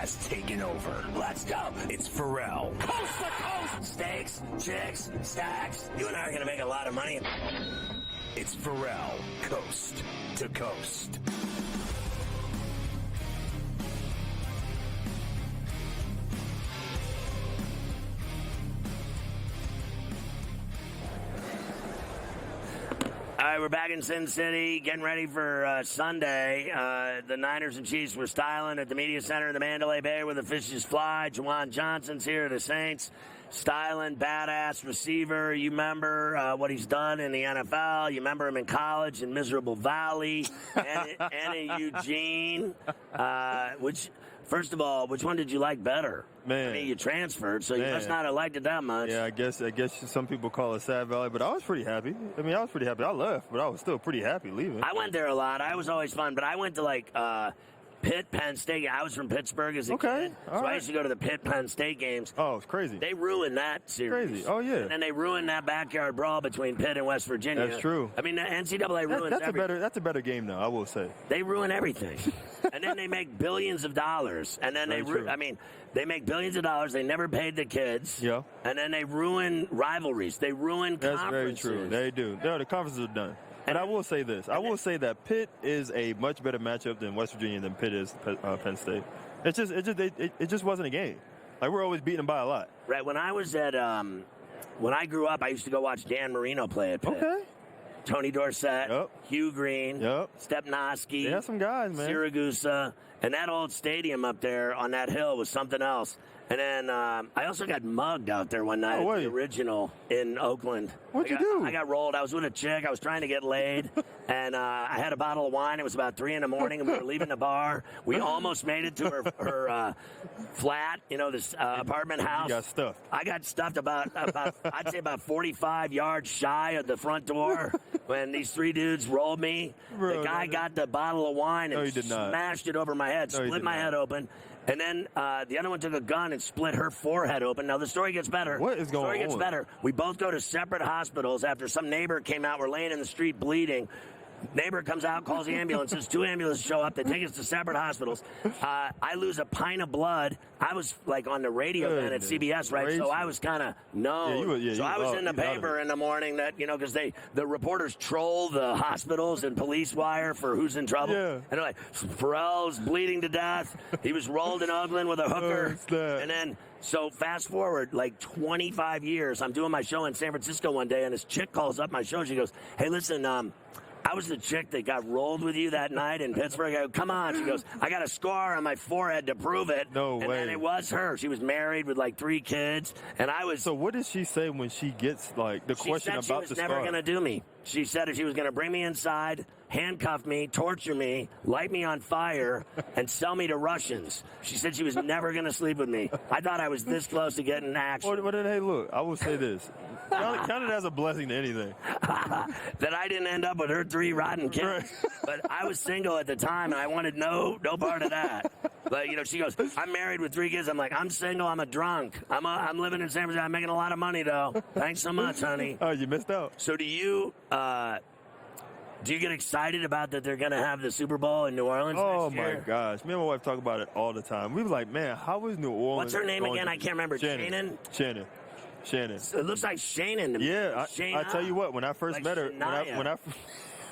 has taken over. Let's go. It's Ferrall. Coast to coast. Steaks, chicks, stacks. You and I are going to make a lot of money. It's Ferrall. Coast to coast. All right, we're back in Sin City, getting ready for Sunday. The Niners and Chiefs were styling at the Media Center in the Mandalay Bay where the fishes fly. Juwan Johnson's here, the Saints. Styling, badass receiver. You remember what he's done in the NFL. You remember him in college in Miserable Valley and in Eugene. First of all, which one did you like better? Man. I mean, you transferred, so you must not have liked it that much. Yeah, I guess some people call it Sad Valley, but I was pretty happy. I was pretty happy. I left, but I was still pretty happy leaving. I went there a lot. I was always fun, but I went to Pitt, Penn State. I was from Pittsburgh as a kid, so I used to go to the Pitt, Penn State games. Oh, it's crazy. They ruined that series. Crazy. Oh, yeah. And then they ruined that backyard brawl between Pitt and West Virginia. That's true. I mean, the NCAA ruins everything. That's a better game, though, I will say. They ruin everything. And then they make billions of dollars. And then they make billions of dollars. They never paid the kids. Yeah. And then they ruin rivalries. They ruin conferences. That's very true. They do. No, the conferences are done. But I will say this. I will say that Pitt is a much better matchup than West Virginia than Pitt is Penn State. It just wasn't a game. Like, we're always beating them by a lot. Right. When I was at when I grew up, I used to go watch Dan Marino play at Pitt. Okay. Tony Dorsett, Hugh Green, Stepnoski, they have some guys, man. Siragusa, and that old stadium up there on that hill was something else. And then I also got mugged out there one night at the original in Oakland. What'd you do? I got rolled. I was with a chick. I was trying to get laid. And I had a bottle of wine. It was about 3 a.m. and we were leaving the bar. We almost made it to her flat, this apartment house. You got stuffed. I got stuffed about I'd say about 45 yards shy of the front door when these 3 dudes rolled me. Bro, the guy got the bottle of wine and he did not. smashed it over my head, split my head open. And then the other one took a gun and split her forehead open. Now, the story gets better. What is going on? The story gets better. We both go to separate hospitals after some neighbor came out. We're laying in the street bleeding. Neighbor comes out, calls the ambulances. 2 ambulances show up. They take us to separate hospitals. I lose a pint of blood. I was on the radio then at CBS, right? Crazy. So I was kind of known. So I was in the paper in the morning that, because the reporters troll the hospitals and police wire for who's in trouble. Yeah. And they're like, Ferrall's bleeding to death. He was rolled in Oakland with a hooker. And then, so fast forward 25 years, I'm doing my show in San Francisco one day, and this chick calls up my show. She goes, hey, listen, I was the chick that got rolled with you that night in Pittsburgh. I go, come on. She goes, I got a scar on my forehead to prove it. No way. And then it was her. She was married with 3 kids. And I was. So what did she say when she gets the question about the scar? She was never going to do me. She said she was going to bring me inside, handcuff me, torture me, light me on fire, and sell me to Russians. She said she was never going to sleep with me. I thought I was this close to getting action. Well, then, hey, look, I will say this. Count it as a blessing to anything. That I didn't end up with her 3 rotten kids. Right. But I was single at the time, and I wanted no part of that. But, she goes, I'm married with 3 kids. I'm like, I'm single. I'm a drunk. I'm living in San Francisco. I'm making a lot of money, though. Thanks so much, honey. Oh, you missed out. So do you get excited about that they're going to have the Super Bowl in New Orleans next year? Oh, my gosh. Me and my wife talk about it all the time. We were like, man, how is New Orleans? What's her name again? I can't remember. Shannon. It looks like Shannon to me. Yeah, I tell you what, when I first met her,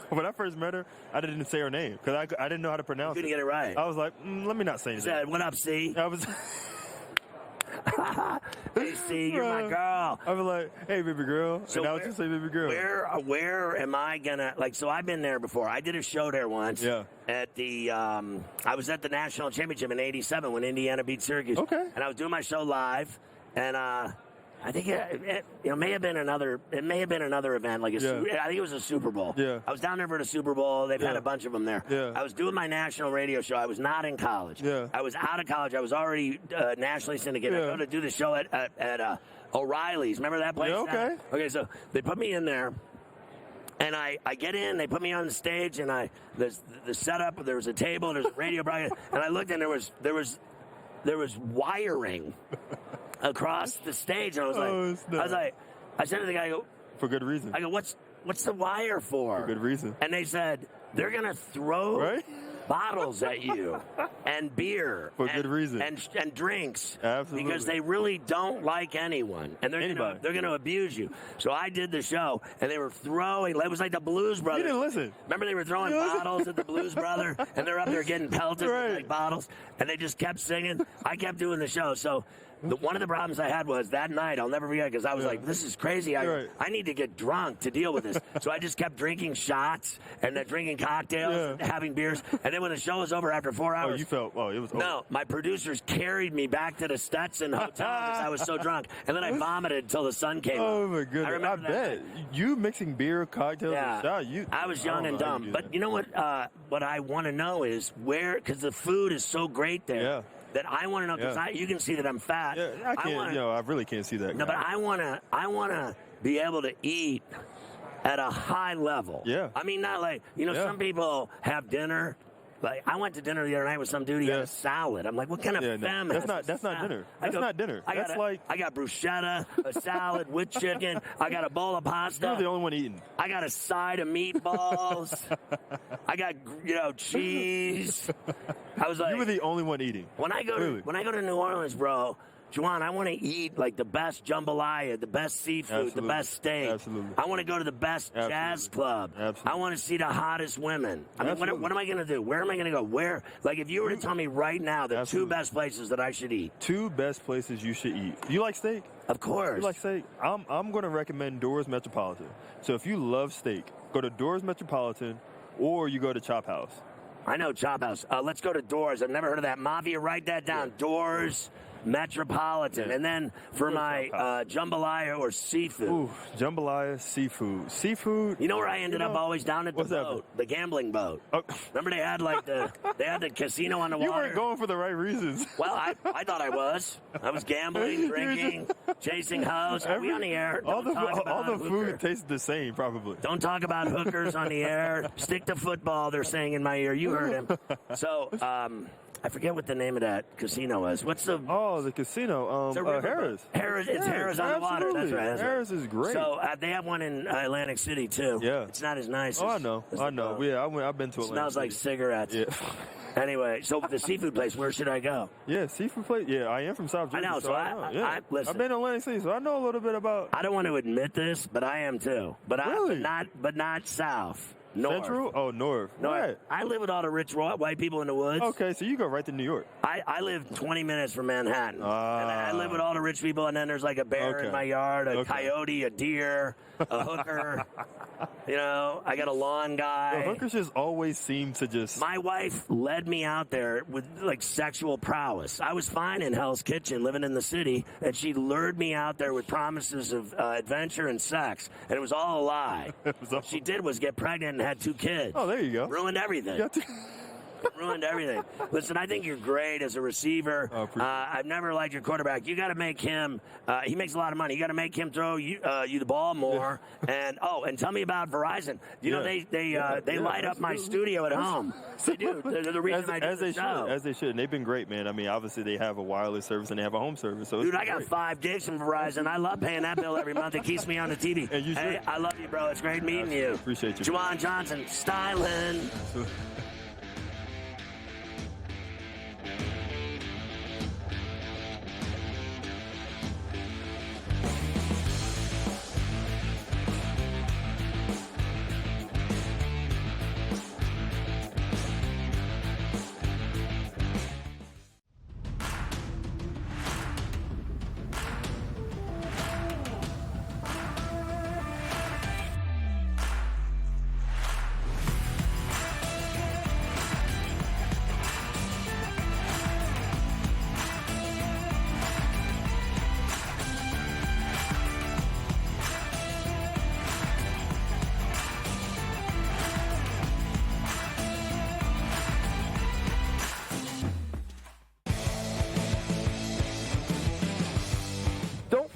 when I first met her, I didn't say her name because I didn't know how to pronounce it. Couldn't get it right. I was like, let me not say anything. Said, what up, C? I was. Hey, C, you're my girl. I was like, hey, baby girl. So and I would just say baby girl. Where am I going to, so I've been there before. I did a show there once. Yeah. At the, I was at the National Championship in '87 when Indiana beat Syracuse. Okay. And I was doing my show live, and I think it may have been another event. I think it was a Super Bowl. Yeah. I was down there for the Super Bowl. They've had a bunch of them there. Yeah. I was doing my national radio show. I was not in college. Yeah. I was out of college. I was already nationally syndicated. Yeah. I go to do the show at O'Reilly's. Remember that place? Yeah, okay. Okay, so they put me in there. And I get in, they put me on the stage, and the setup, there was a table, there's a radio broadcast, and I looked, and there was wiring across the stage, and I said to the guy, for good reason. I go, what's the wire for? For good reason. And they said, they're going to throw bottles at you and beer for good reason and drinks. Absolutely. Because they really don't like anyone and they're going to abuse you. So I did the show and they were throwing. It was like the Blues Brothers. You didn't listen. Remember they were throwing bottles at the Blues Brother and they're up there getting pelted with like bottles and they just kept singing. I kept doing the show. So one of the problems I had was that night, I'll never forget, because I was like, this is crazy. I need to get drunk to deal with this. So I just kept drinking shots and then drinking cocktails and having beers. And then when the show was over after 4 hours. Oh, you felt, it was over. No, my producers carried me back to the Stetson Hotel because I was so drunk. And then I vomited until the sun came up. Oh, my goodness. I remember bet. You mixing beer, cocktails, and shots. I was young and dumb. But you know what I want to know is where, because the food is so great there. Yeah. That I want to know, because you can see that I'm fat. Yeah, I can't. I really can't see that. No, but I want to be able to eat at a high level. Yeah. I mean, not like some people have dinner. Like I went to dinner the other night with some dude. He had a salad. I'm like, what kind of fam? That's not dinner. That's not dinner. I got bruschetta, a salad with chicken. I got a bowl of pasta. You're the only one eating. I got a side of meatballs. I got cheese. I was like, you were the only one eating. When I go to New Orleans, bro. Juwan, I want to eat like the best jambalaya, the best seafood, the best steak. Absolutely. I want to go to the best jazz club. Absolutely. I want to see the hottest women. I mean, what am I going to do? Where am I going to go? Where? Like, if you were to tell me right now the two best places that I should eat. Two best places you should eat. You like steak? Of course. You like steak? I'm going to recommend Doors Metropolitan. So if you love steak, go to Doors Metropolitan or you go to Chop House. I know Chop House. Let's go to Doors. I've never heard of that. Mafia, write that down. Doors Metropolitan. And then for my jambalaya or seafood. Ooh, jambalaya, seafood. Seafood. You know where I ended up always? Down at the boat. The gambling boat. Oh. Remember they had the casino on the water? You weren't going for the right reasons. Well, I thought I was. I was gambling, drinking, chasing hoes. Are we on the air? All the food tastes the same, probably. Don't talk about hookers on the air. Stick to football, they're saying in my ear. You heard him. So, I forget what the name of that casino was. What's the... Oh, the casino. Harris. It's Harris on the water. That's right. Harris is great. So they have one in Atlantic City, too. Yeah. It's not as nice. I know. Yeah, I've been to Atlantic Smells like cigarettes. Yeah. Anyway, so the seafood place, where should I go? Yeah, seafood place. Yeah, I am from South Jersey. I know, so I listen. I've been to Atlantic City, so I know a little bit about... I don't want to admit this, but I am, too. Really? But not South. North. Central? Oh, North. Right. I live with all the rich white people in the woods. Okay, so you go right to New York. I live 20 minutes from Manhattan. And I live with all the rich people, and then there's like a bear in my yard, a coyote, a deer, a hooker. I got a lawn guy. The hookers just always seem to just... My wife led me out there with, like, sexual prowess. I was fine in Hell's Kitchen, living in the city, and she lured me out there with promises of adventure and sex, and it was all a lie. What she did was get pregnant and had 2 kids. Oh, there you go. Ruined everything. Ruined everything. Listen, I think you're great as a receiver. I've never liked your quarterback. You got to make him. He makes a lot of money. You got to make him throw you the ball more. Yeah. And tell me about Verizon. They light up my studio at home. They do. They're the reason I do the show. As they should. And they've been great, man. I mean, obviously they have a wireless service and they have a home service. So dude, I got 5 gigs from Verizon. I love paying that bill every month. It keeps me on the TV. And you should. Hey, I love you, bro. It's great meeting you. Appreciate you. Juwan Johnson, styling.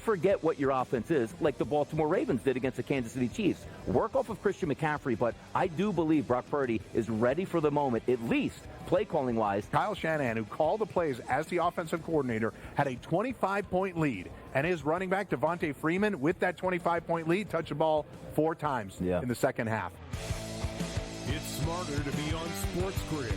Forget what your offense is, like the Baltimore Ravens did against the Kansas City Chiefs. Work off of Christian McCaffrey, but I do believe Brock Purdy is ready for the moment, at least play-calling-wise. Kyle Shanahan, who called the plays as the offensive coordinator, had a 25-point lead, and his running back, Devontae Freeman, with that 25-point lead, touched the ball 4 times in the second half. It's smarter to be on SportsGrid.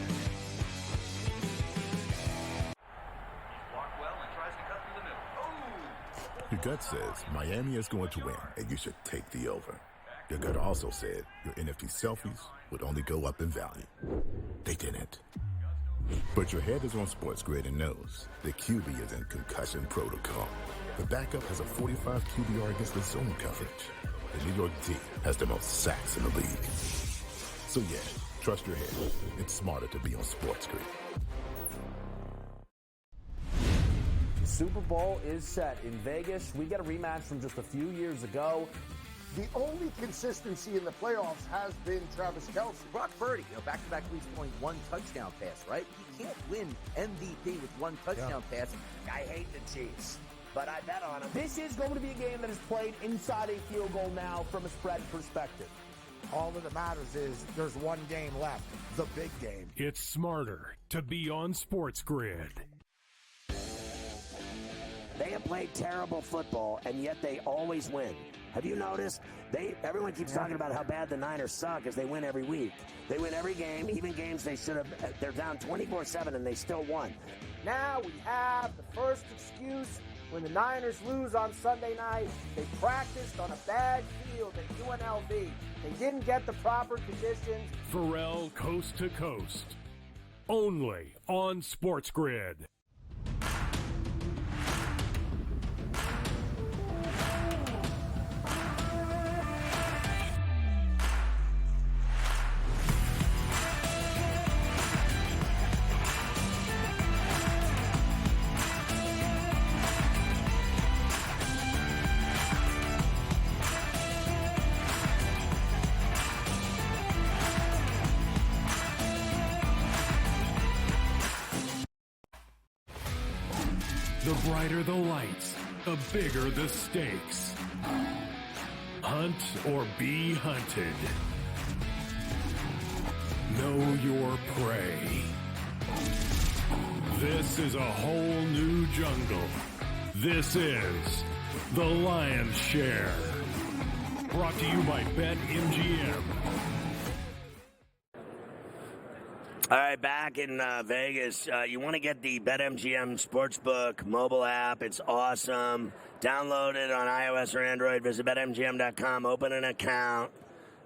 Your gut says Miami is going to win, and you should take the over. Your gut also said your NFT selfies would only go up in value. They didn't. But your head is on SportsGrid and knows the QB is in concussion protocol. The backup has a 45 QBR against the zone coverage. The New York D has the most sacks in the league. So yeah, trust your head. It's smarter to be on SportsGrid. The Super Bowl is set in Vegas. We get a rematch from just a few years ago. The only consistency in the playoffs has been Travis Kelce. Brock Purdy, back-to-back weeks throwing one touchdown pass, right? You can't win MVP with one touchdown pass. I hate the Chiefs, but I bet on them. This is going to be a game that is played inside a field goal now from a spread perspective. All that matters is there's one game left, the big game. It's smarter to be on SportsGrid. They have played terrible football, and yet they always win. Have you noticed? Everyone keeps talking about how bad the Niners suck as they win every week. They win every game, even games they should have. They're down 24-7, and they still won. Now we have the first excuse when the Niners lose on Sunday night. They practiced on a bad field at UNLV. They didn't get the proper conditions. Ferrall coast to coast. Only on SportsGrid. The brighter the lights, the bigger the stakes. Hunt or be hunted. Know your prey. This is a whole new jungle. This is The Lion's Share. Brought to you by BetMGM. All right, back in Vegas, you want to get the BetMGM Sportsbook mobile app. It's awesome. Download it on iOS or Android. Visit BetMGM.com. Open an account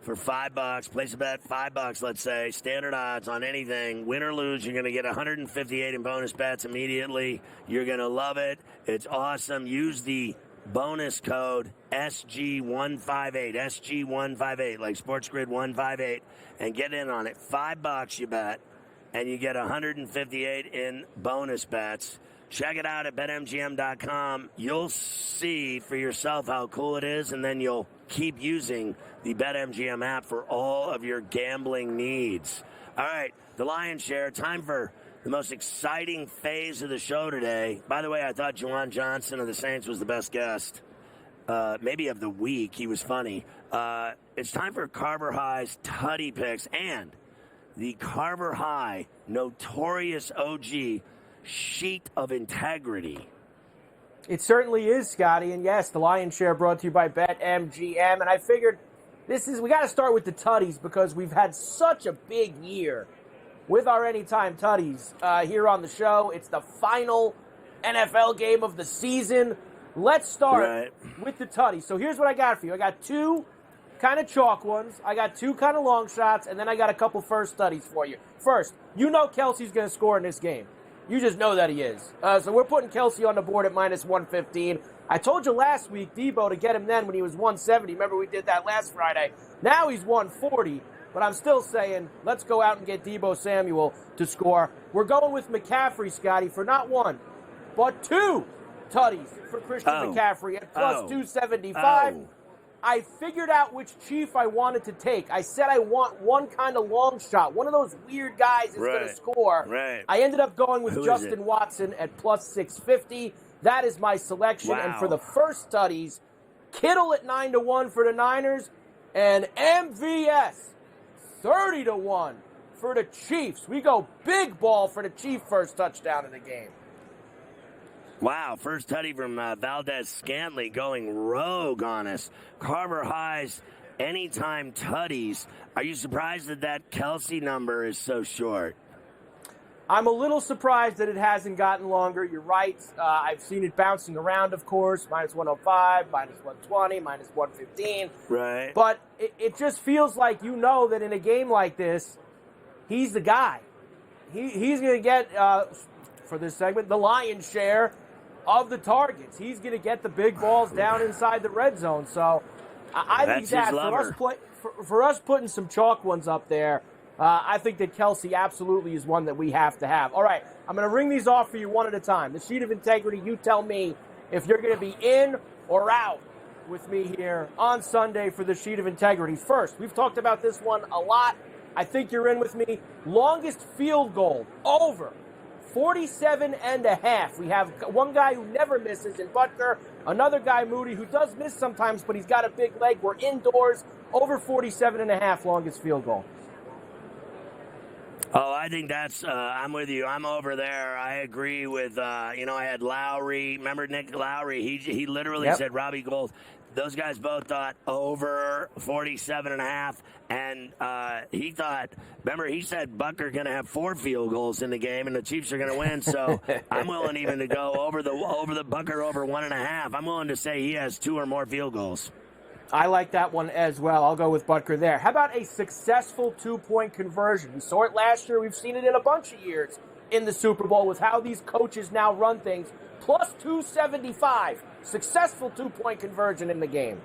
for $5. Place a bet, $5, let's say. Standard odds on anything. Win or lose, you're going to get 158 in bonus bets immediately. You're going to love it. It's awesome. Use the bonus code SG158, SG158, like SportsGrid 158, and get in on it. $5 you bet, and you get 158 in bonus bets. Check it out at BetMGM.com. You'll see for yourself how cool it is, and then you'll keep using the BetMGM app for all of your gambling needs. All right, the Lion's Share. Time for the most exciting phase of the show today. By the way, I thought Juwan Johnson of the Saints was the best guest, maybe of the week. He was funny. It's time for Carver High's Tutty Picks and the Carver High Notorious OG Sheet of Integrity. It certainly is, Scotty. And yes, the Lion's Share brought to you by BetMGM. And I figured we got to start with the Tutties because we've had such a big year with our Anytime Tutties here on the show. It's the final NFL game of the season. Let's start with the Tutties. So here's what I got for you. I got two kind of chalk ones. I got two kind of long shots, and then I got a couple first Tutties for you. First, you know Kelce's going to score in this game. You just know that he is. So we're putting Kelce on the board at minus 115. I told you last week, Debo, to get him then when he was 170. Remember we did that last Friday. Now he's 140. But I'm still saying, let's go out and get Debo Samuel to score. We're going with McCaffrey, Scotty, for not one, but two Tutties for Christian McCaffrey at plus 275. I figured out which Chief I wanted to take. I said I want one kind of long shot. One of those weird guys is going to score. I ended up going with Justin Watson at plus 650. That is my selection. And for the first Tutties, Kittle at 9-1 for the Niners, and MVS 30-1 for the Chiefs. We go big ball for the Chief first touchdown in the game. Wow, first tutty from Valdez Scantley going rogue on us. Carver High's anytime tutties. Are you surprised that Kelce number is so short? I'm a little surprised that it hasn't gotten longer. You're right. I've seen it bouncing around, of course, minus 105, minus 120, minus 115. Right. But it just feels like that in a game like this, he's the guy. He's going to get, for this segment, the lion's share of the targets. He's going to get the big balls down inside the red zone. So I think that for us putting some chalk ones up there, I think that Kelce absolutely is one that we have to have. All right, I'm going to ring these off for you one at a time. The sheet of integrity, you tell me if you're going to be in or out with me here on Sunday for the sheet of integrity. First, we've talked about this one a lot. I think you're in with me. Longest field goal, over 47.5. We have one guy who never misses in Butker, another guy, Moody, who does miss sometimes, but he's got a big leg. We're indoors, over 47.5 longest field goal. Oh, I think that's, I'm with you. I'm over there. I agree with, I had Lowry. Remember Nick Lowry? He literally said Robbie Gould. Those guys both thought over 47.5. And he thought, remember, he said Butker going to have 4 field goals in the game and the Chiefs are going to win. So I'm willing even to go over the Butker over 1.5. I'm willing to say he has 2 or more field goals. I like that one as well. I'll go with Butker there. How about a successful 2-point conversion? We saw it last year. We've seen it in a bunch of years in the Super Bowl with how these coaches now run things. Plus 275. Successful 2-point conversion in the game.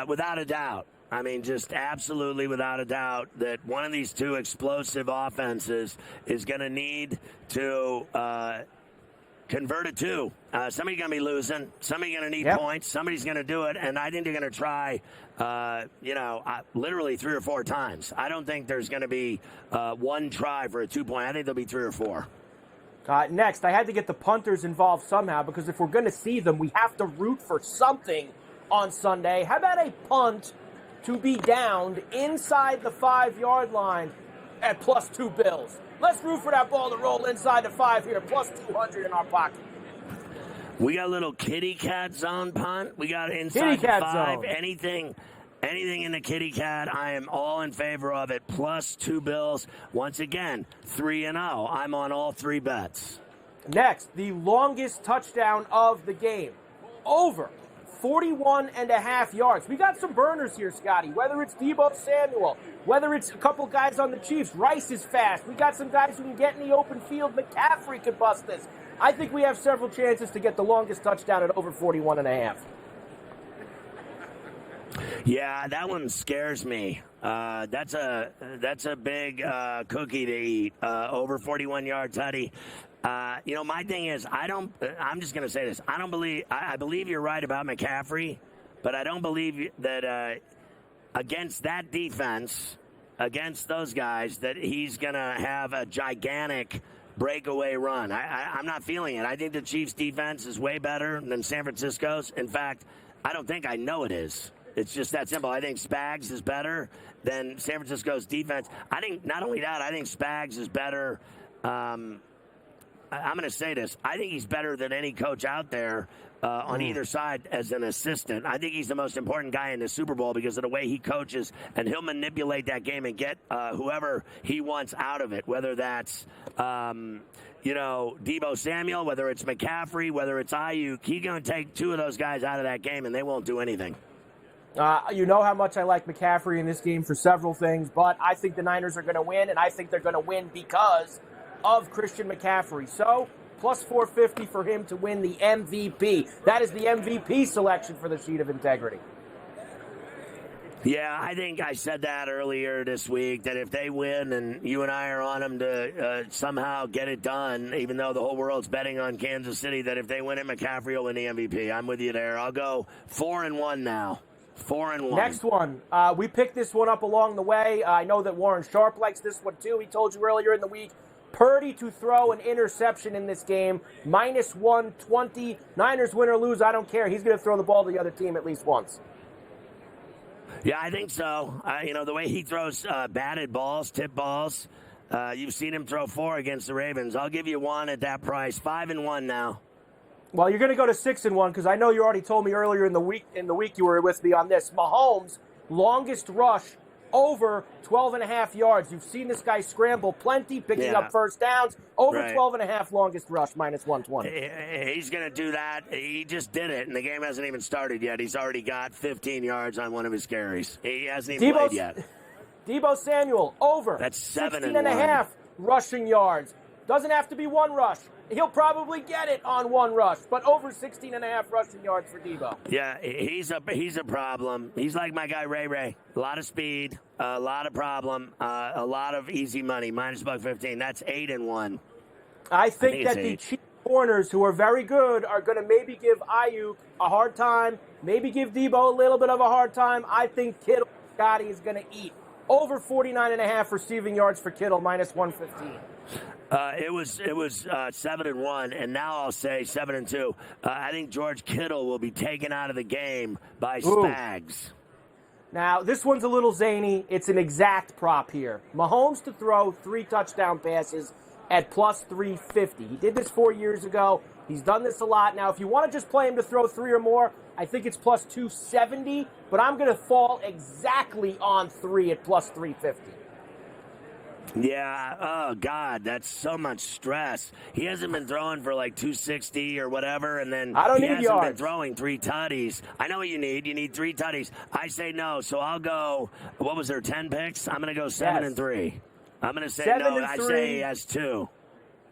Without a doubt. I mean, just absolutely without a doubt that one of these two explosive offenses is going to need to convert it to. Somebody's going to be losing. Somebody's going to need points. Somebody's going to do it. And I think they're going to try, literally 3 or 4 times. I don't think there's going to be one try for a 2-point. I think there'll be 3 or 4. Next, I had to get the punters involved somehow because if we're going to see them, we have to root for something on Sunday. How about a punt to be downed inside the 5-yard line at plus 2 bills? Let's root for that ball to roll inside the 5 here, plus 200 in our pocket. We got a little kitty cat zone punt. We got inside the 5. Zone. Anything in the kitty cat, I am all in favor of it. Plus 2 bills. Once again, 3-0. I'm on all 3 bets. Next, the longest touchdown of the game. Over 41.5 yards. We got some burners here, Scotty. Whether it's Deebo Samuel, whether it's a couple guys on the Chiefs. Rice is fast. We got some guys who can get in the open field. McCaffrey can bust this. I think we have several chances to get the longest touchdown at over 41.5. Yeah, that one scares me. That's a big cookie to eat. Over 41-yard tutty. My thing is, I'm just going to say this. I believe you're right about McCaffrey, but I don't believe that against that defense, against those guys, that he's going to have a gigantic breakaway run. I'm not feeling it. I think the Chiefs' defense is way better than San Francisco's. In fact, I know it is. It's just that simple. I think Spags is better than San Francisco's defense. I think not only that, I think Spags is better. I'm going to say this. I think he's better than any coach out there on either side as an assistant. I think he's the most important guy in the Super Bowl because of the way he coaches, and he'll manipulate that game and get whoever he wants out of it, whether that's Deebo Samuel, whether it's McCaffrey, whether it's Ayuk. He's going to take 2 of those guys out of that game, and they won't do anything. You know how much I like McCaffrey in this game for several things, but I think the Niners are going to win, and I think they're going to win because of Christian McCaffrey. So, plus 450 for him to win the MVP. That is the MVP selection for the sheet of integrity. Yeah, I think I said that earlier this week, that if they win and you and I are on them to somehow get it done, even though the whole world's betting on Kansas City, that if they win it, McCaffrey will win the MVP. I'm with you there. I'll go 4-1 now. 4-1. Next one. We picked this one up along the way. I know that Warren Sharp likes this one too. He told you earlier in the week. Purdy to throw an interception in this game. Minus 120. Niners win or lose, I don't care. He's going to throw the ball to the other team at least once. Yeah, I think so. The way he throws batted balls, tip balls, you've seen him throw 4 against the Ravens. I'll give you 1 at that price. 5-1 now. Well, you're going to go to 6-1 because I know you already told me earlier in the week you were with me on this. Mahomes, longest rush over 12.5 yards. You've seen this guy scramble plenty, picking up first downs. Over 12.5 longest rush, minus 120. He's going to do that. He just did it, and the game hasn't even started yet. He's already got 15 yards on one of his carries. He hasn't even played yet. Deebo Samuel, over. That's 16.5 rushing yards. Doesn't have to be one rush. He'll probably get it on one rush, but over 16.5 rushing yards for Deebo. Yeah, he's a problem. He's like my guy Ray. A lot of speed, a lot of problem, a lot of easy money. Minus $115. That's 8-1. I think that the Chiefs corners, who are very good, are going to maybe give Ayuk a hard time, maybe give Deebo a little bit of a hard time. I think Kittle, Scotty, is going to eat. Over 49.5 receiving yards for Kittle, minus 115. It was 7-1, and now I'll say 7-2. I think George Kittle will be taken out of the game by Spags. Now, this one's a little zany. It's an exact prop here. Mahomes to throw 3 touchdown passes at plus 350. He did this 4 years ago. He's done this a lot. Now, if you want to just play him to throw 3 or more, I think it's plus 270, but I'm going to fall exactly on 3 at plus 350. Yeah, oh, God, that's so much stress. He hasn't been throwing for like 260 or whatever, and then he hasn't been throwing 3 tutties. I know what you need. You need 3 tutties. I say no, so I'll go, what was there, 10 picks? I'm going to go 7-3. I'm going to say no. I say he has 2.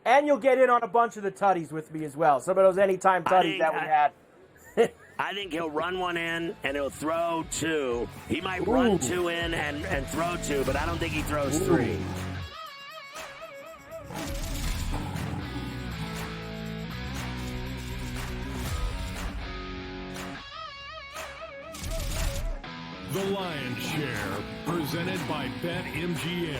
And you'll get in on a bunch of the tutties with me as well. Some of those anytime tutties that we had. I think he'll run 1 in and he'll throw 2. He might run 2 in and throw 2, but I don't think he throws 3. The Lion's Share, presented by BetMGM.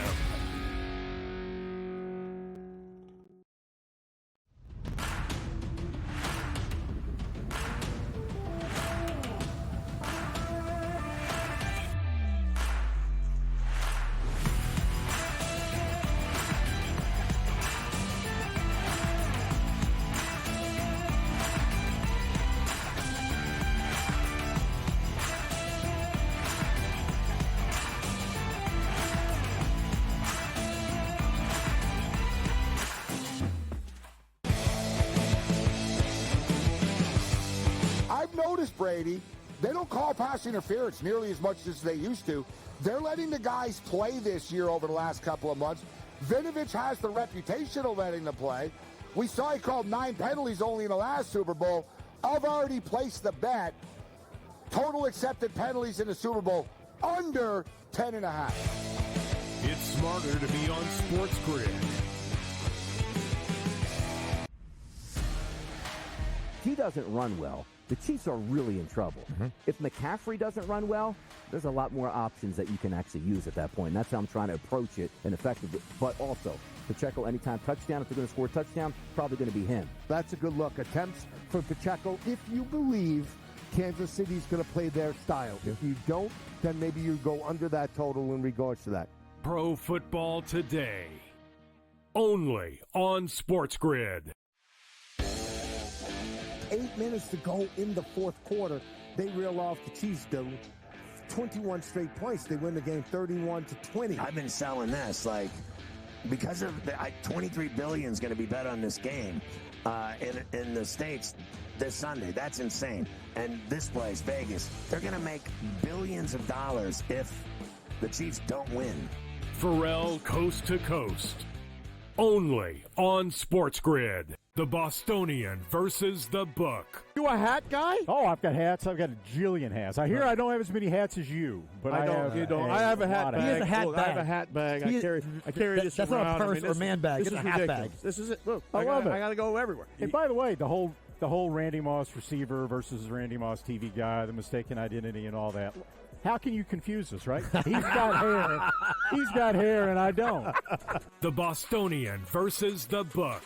Brady, they don't call pass interference nearly as much as they used to. They're letting the guys play this year over the last couple of months. Vinovich has the reputation of letting them play. We saw he called 9 penalties only in the last Super Bowl. I've already placed the bet. Total accepted penalties in the Super Bowl under 10.5. It's smarter to be on SportsGrid. If he doesn't run well, the Chiefs are really in trouble. If McCaffrey doesn't run well, there's a lot more options that you can actually use at that point. And that's how I'm trying to approach it and effectively. But also, Pacheco anytime touchdown, if they're going to score a touchdown, probably going to be him. That's a good look. Attempts for Pacheco if you believe Kansas City's going to play their style. If you don't, then maybe you go under that total in regards to that. Pro Football Today. Only on SportsGrid. 8 minutes to go in the fourth quarter. They reel off the Chiefs, do 21 straight points. They win the game 31-20. I've been selling this, like, because of the, 23 billion is going to be bet on this game in the States this Sunday. That's insane. And this place, Vegas, they're going to make billions of dollars if the Chiefs don't win. Ferrall Coast to Coast. Only on SportsGrid. The Bostonian versus the Book. You a hat guy? Oh, I've got hats. I've got a jillion hats. I hear I don't have as many hats as you, but I don't. You don't. I have a hat bag. He has a hat Look, bag. I have a hat bag. I carry this That's around. not a purse or a man bag. It's a hat ridiculous. bag. This is it. Look, I love it. I got to go everywhere. And by the way, the whole Randy Moss receiver versus Randy Moss TV guy, the mistaken identity and all that. How can you confuse us, right? He's got hair. He's got hair, and I don't. The Bostonian versus the Book.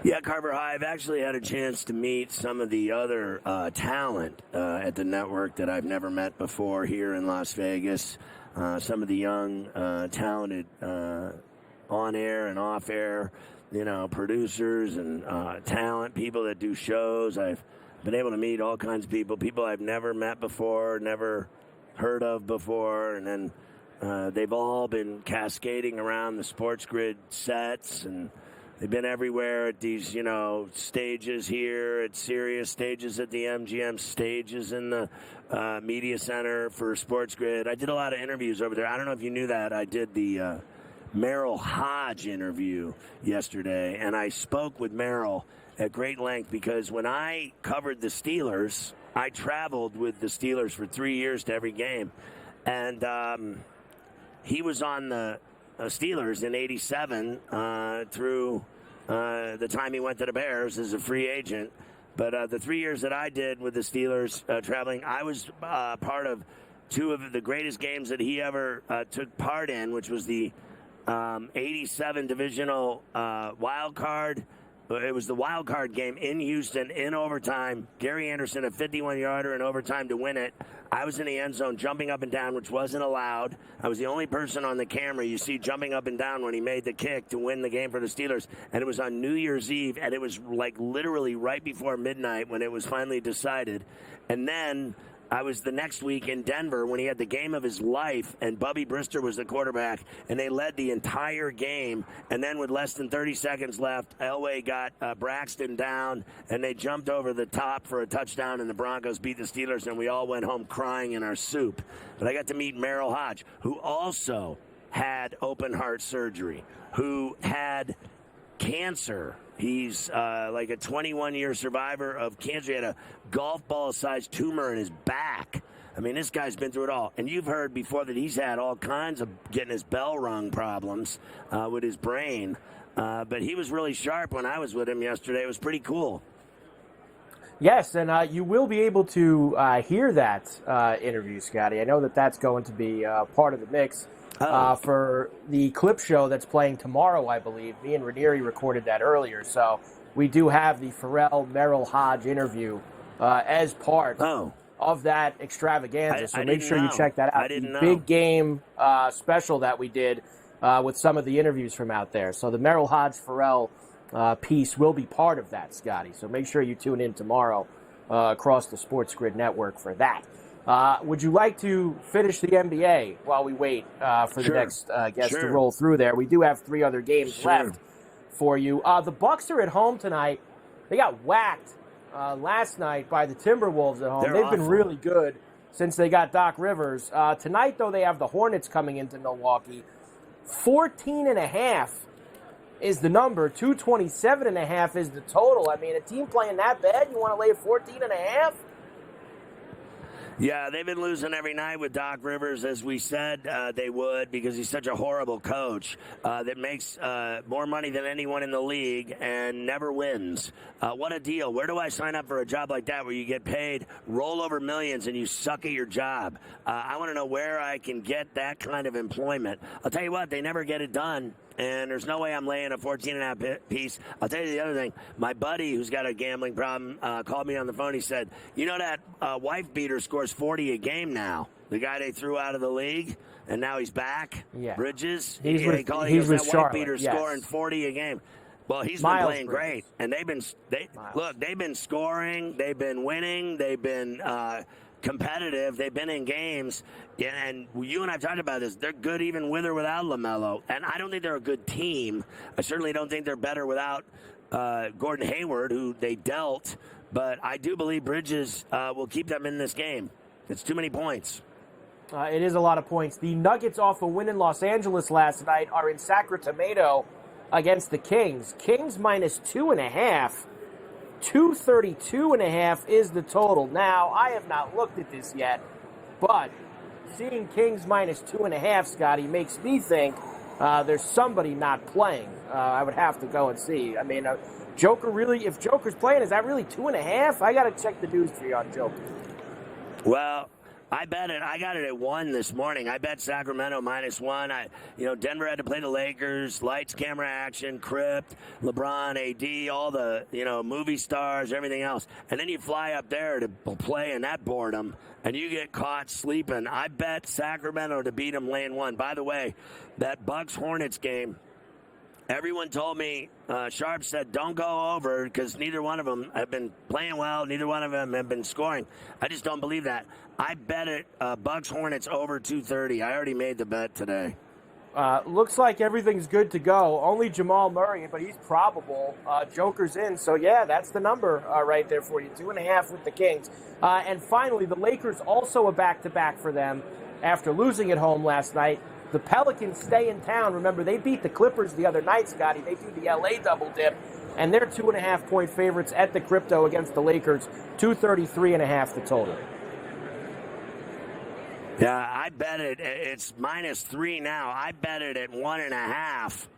Yeah, Carver, I've actually had a chance to meet some of the other talent at the network that I've never met before here in Las Vegas. Some of the young, talented on-air and off-air, producers and talent, people that do shows. I've been able to meet all kinds of people I've never met before, never heard of before, and then they've all been cascading around the SportsGrid sets, and they've been everywhere at these, stages here at Sirius, stages at the MGM, stages in the media center for SportsGrid. I did a lot of interviews over there. I don't know if you knew that. I did the Merrill Hodge interview yesterday, and I spoke with Merrill at great length because when I covered the Steelers, I traveled with the Steelers for 3 years to every game. And he was on the Steelers in '87 through the time he went to the Bears as a free agent. But the 3 years that I did with the Steelers traveling, I was part of two of the greatest games that he ever took part in, which was the '87 divisional wild card. It was the wild card game in Houston in overtime. Gary Anderson, a 51-yarder in overtime to win it. I was in the end zone jumping up and down, which wasn't allowed. I was the only person on the camera you see jumping up and down when he made the kick to win the game for the Steelers. And it was on New Year's Eve, and it was like literally right before midnight when it was finally decided. And then I was the next week in Denver when he had the game of his life, and Bubby Brister was the quarterback, and they led the entire game. And then with less than 30 seconds left, Elway got Braxton down, and they jumped over the top for a touchdown, and the Broncos beat the Steelers, and we all went home crying in our soup. But I got to meet Merrill Hodge, who also had open heart surgery, who had cancer. He's like a 21-year survivor of cancer. He had a golf ball-sized tumor in his back. I mean, this guy's been through it all. And you've heard before that he's had all kinds of getting his bell rung problems with his brain. But he was really sharp when I was with him yesterday. It was pretty cool. Yes, and you will be able to hear that interview, Scotty. I know that that's going to be part of the mix. For the clip show that's playing tomorrow, I believe. Me and Ranieri recorded that earlier, so we do have the Ferrall Merrill Hodge interview as part of that extravaganza. So make sure you check that out. The big game special that we did with some of the interviews from out there. So the Merrill Hodge Ferrall piece will be part of that, Scotty. So make sure you tune in tomorrow across the SportsGrid network for that. Would you like to finish the NBA while we wait for the next guest to roll through there? We do have 3 other games left for you. The Bucks are at home tonight. They got whacked last night by the Timberwolves at home. They've been really good since they got Doc Rivers. Tonight, though, they have the Hornets coming into Milwaukee. 14.5 is the number. 227.5 is the total. I mean, a team playing that bad, you want to lay 14.5? Yeah, they've been losing every night with Doc Rivers, as we said they would, because he's such a horrible coach that makes more money than anyone in the league and never wins. What a deal. Where do I sign up for a job like that where you get paid roll over millions and you suck at your job? I want to know where I can get that kind of employment. I'll tell you what, they never get it done. And there's no way I'm laying a 14.5 piece. I'll tell you the other thing. My buddy, who's got a gambling problem, called me on the phone. He said, you know that wife beater scores 40 a game now. The guy they threw out of the league, and now he's back. Yeah. Bridges. He's with that Charlotte, wife beater scoring 40 a game. Well, he's been playing great, and they've been scoring, they've been winning, they've been competitive. They've been in games, and you and I have talked about this. They're good even with or without LaMelo, and I don't think they're a good team. I certainly don't think they're better without Gordon Hayward, who they dealt, but I do believe Bridges will keep them in this game. It's too many points. It is a lot of points. The Nuggets off a win in Los Angeles last night are in Sacramento against the Kings. Kings minus 2.5. 232.5 is the total. Now, I have not looked at this yet, but seeing Kings minus 2.5, Scotty, makes me think there's somebody not playing. I would have to go and see. I mean, Joker really, if Joker's playing, is that really 2.5? I got to check the news for you on Joker. Well, I bet it. I got it at 1 this morning. I bet Sacramento -1. Denver had to play the Lakers. Lights, camera, action, Crypt, LeBron, AD, all the movie stars, everything else. And then you fly up there to play in that boredom, and you get caught sleeping. I bet Sacramento to beat them lane 1. By the way, that Bucks Hornets game. Everyone told me, Sharp said, don't go over because neither one of them have been playing well. Neither one of them have been scoring. I just don't believe that. I bet it Bucks Hornets over 230. I already made the bet today. Looks like everything's good to go. Only Jamal Murray, but he's probable. Joker's in. So, yeah, that's the number right there for you. 2.5 with the Kings. And finally, the Lakers also a back-to-back for them after losing at home last night. The Pelicans stay in town. Remember, they beat the Clippers the other night, Scotty. They do the L.A. double dip, and they're 2.5-point favorites at the Crypto against the Lakers. 233.5 the total. Yeah, I bet it. It's -3 now. I bet it at 1.5.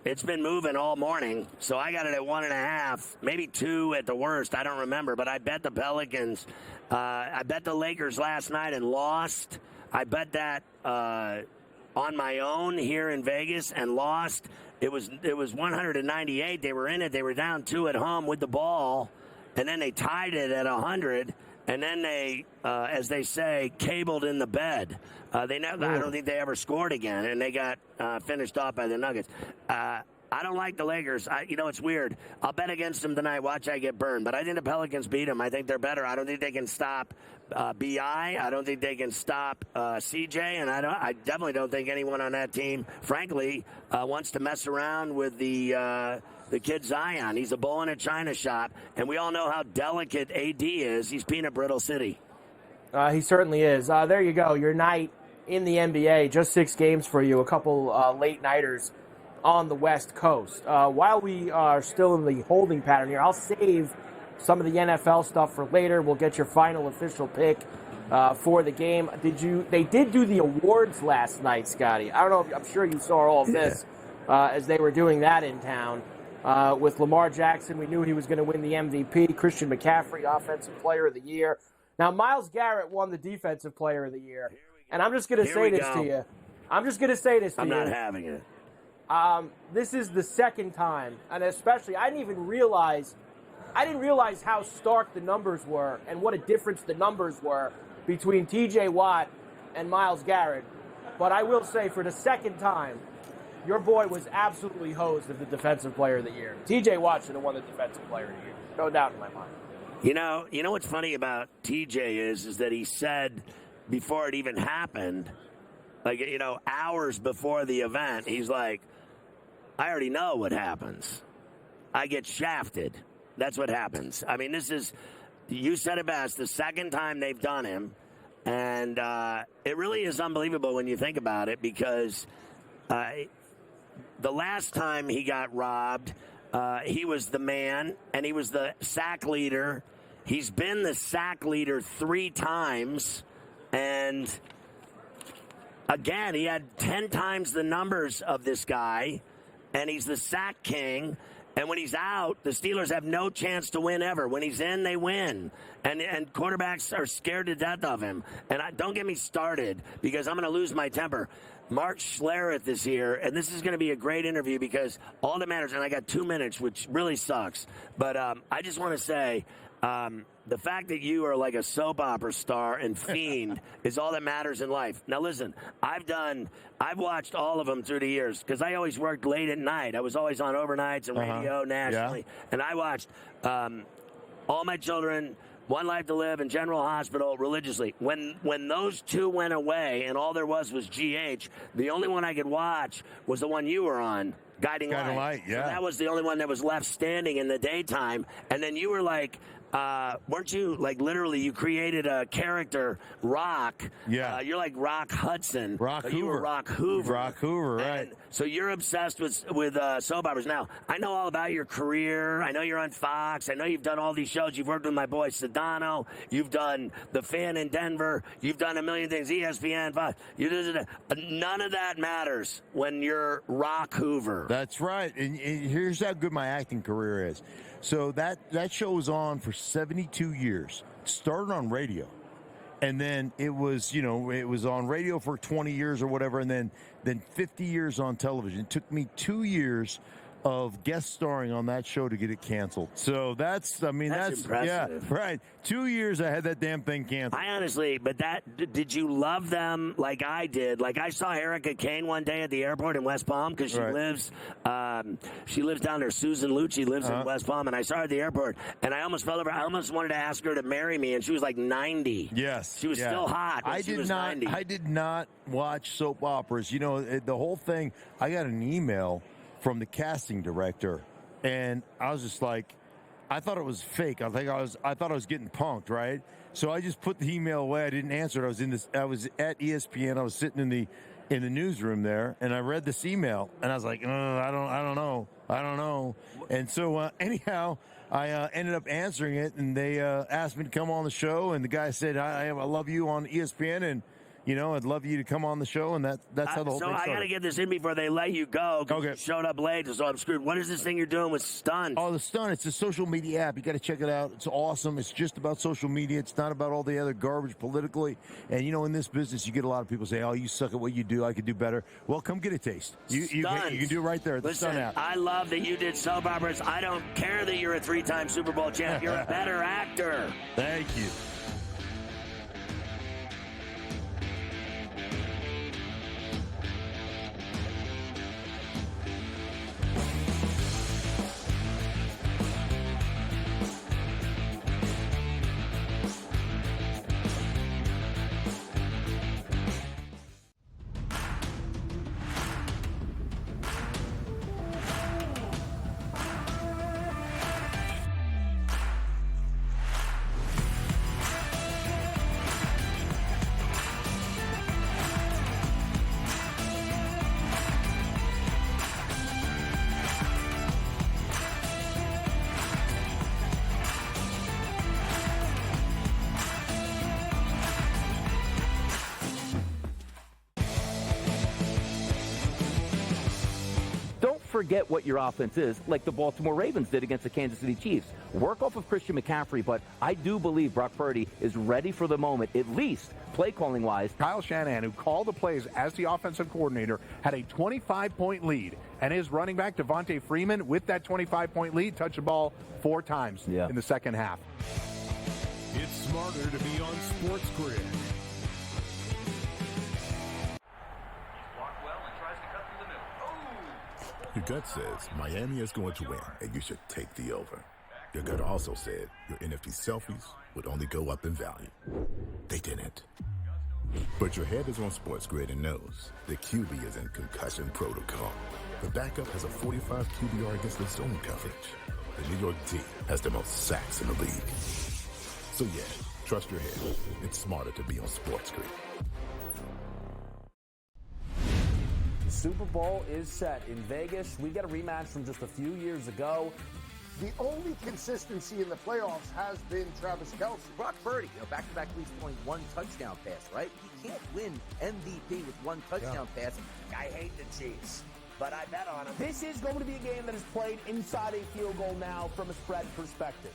It's been moving all morning, so I got it at 1.5, maybe 2 at the worst. I don't remember, but I bet the Pelicans. I bet the Lakers last night and lost. I bet that on my own here in Vegas and lost. It was 198. They were in it. They were down 2 at home with the ball, and then they tied it at 100. And then they, as they say, cabled in the bed. I don't think they ever scored again, and they got finished off by the Nuggets. I don't like the Lakers. It's weird. I'll bet against them tonight. Watch I get burned. But I think the Pelicans beat them. I think they're better. I don't think they can stop B.I. I don't think they can stop C.J. And I definitely don't think anyone on that team, frankly, wants to mess around with the kid Zion. He's a bull in a china shop. And we all know how delicate A.D. is. He's peanut brittle city. He certainly is. There you go. Your night in the NBA. Just 6 games for you. A couple late-nighters on the West Coast. While we are still in the holding pattern here, I'll save some of the NFL stuff for later. We'll get your final official pick for the game. They did do the awards last night, Scotty. I don't know. I'm sure you saw all of this as they were doing that in town. With Lamar Jackson, we knew he was going to win the MVP. Christian McCaffrey, Offensive Player of the Year. Now, Myles Garrett won the Defensive Player of the Year. And I'm just going to say this to you. I'm not having it. This is the second time, and especially I didn't realize how stark the numbers were and what a difference the numbers were between T.J. Watt and Myles Garrett. But I will say, for the second time, your boy was absolutely hosed of the Defensive Player of the Year. T.J. Watt should have won the Defensive Player of the Year, no doubt in my mind. You know what's funny about T.J. is that he said before it even happened, hours before the event, he's like, I already know what happens. I get shafted. That's what happens. I mean, you said it best, the second time they've done him. And it really is unbelievable when you think about it because the last time he got robbed, he was the man and he was the sack leader. He's been the sack leader 3 times. And again, he had 10 times the numbers of this guy. And he's the sack king. And when he's out, the Steelers have no chance to win ever. When he's in, they win. And quarterbacks are scared to death of him. And don't get me started because I'm going to lose my temper. Mark Schlereth is here, and this is going to be a great interview because all that matters, and I got 2 minutes, which really sucks. But I just want to say the fact that you are like a soap opera star and fiend is all that matters in life. Now, listen, I've watched all of them through the years because I always worked late at night. I was always on overnights and radio nationally. Yeah. And I watched All My Children, One Life to Live, and General Hospital religiously. When those 2 went away and all there was GH, the only one I could watch was the one you were on, Guiding Light. Yeah. So that was the only one that was left standing in the daytime. And then you were like, weren't you like literally you created a character, Rock? Yeah. You're like Rock Hudson. You were Rock Hoover. Rock Hoover, right. And so you're obsessed with soap operas. Now, I know all about your career. I know you're on Fox. I know you've done all these shows. You've worked with my boy Sedano. You've done The Fan in Denver. You've done a million things, ESPN, Fox. None of that matters when you're Rock Hoover. That's right. And here's how good my acting career is. So that show was on for 72 years. It started on radio. And then it was, it was on radio for 20 years or whatever, and then 50 years on television. It took me 2 years of guest starring on that show to get it canceled. So that's impressive. Yeah, right. 2 years I had that damn thing canceled. I honestly, did you love them like I did? Like I saw Erica Kane one day at the airport in West Palm because she lives down there. Susan Lucci lives in West Palm, and I saw her at the airport, and I almost fell over. I almost wanted to ask her to marry me, and she was like 90. Yes, she was still hot. When she was 90. I did not watch soap operas. The whole thing. I got an email from the casting director, and I was just like, I thought it was fake. I thought I was getting punked, right? So I just put the email away. I didn't answer it. I was at ESPN. I was sitting in the newsroom there, and I read this email, and I was like, I don't know. And so anyhow, I ended up answering it, and they asked me to come on the show, and the guy said, I love you on ESPN, and I'd love you to come on the show, and that's how the whole thing started. So I got to get this in before they let you go. Okay. You showed up late, so I'm screwed. What is this thing you're doing with Stunt? Oh, the Stunt. It's a social media app. You got to check it out. It's awesome. It's just about social media. It's not about all the other garbage politically. And, in this business, you get a lot of people say, oh, you suck at what you do. I could do better. Well, come get a taste. You can do it right there at the Stunt app. I love that you did soap operas. I don't care that you're a 3-time Super Bowl champ. You're a better actor. Thank you. Forget what your offense is, like the Baltimore Ravens did against the Kansas City Chiefs. Work off of Christian McCaffrey, but I do believe Brock Purdy is ready for the moment, at least play-calling-wise. Kyle Shanahan, who called the plays as the offensive coordinator, had a 25-point lead, and his running back, Devontae Freeman, with that 25-point lead, touched the ball 4 times in the second half. It's smarter to be on SportsGrid. Your gut says Miami is going to win, and you should take the over. Your gut also said your NFT selfies would only go up in value. They didn't. But your head is on SportsGrid and knows the QB is in concussion protocol. The backup has a 45 QBR against the zone coverage. The New York D has the most sacks in the league. So yeah, trust your head. It's smarter to be on SportsGrid. The Super Bowl is set in Vegas. We get a rematch from just a few years ago. The only consistency in the playoffs has been Travis Kelce. Brock Purdy, back-to-back weeks throwing 1 touchdown pass, right? You can't win MVP with 1 touchdown pass. I hate the Chiefs, but I bet on them. This is going to be a game that is played inside a field goal now from a spread perspective.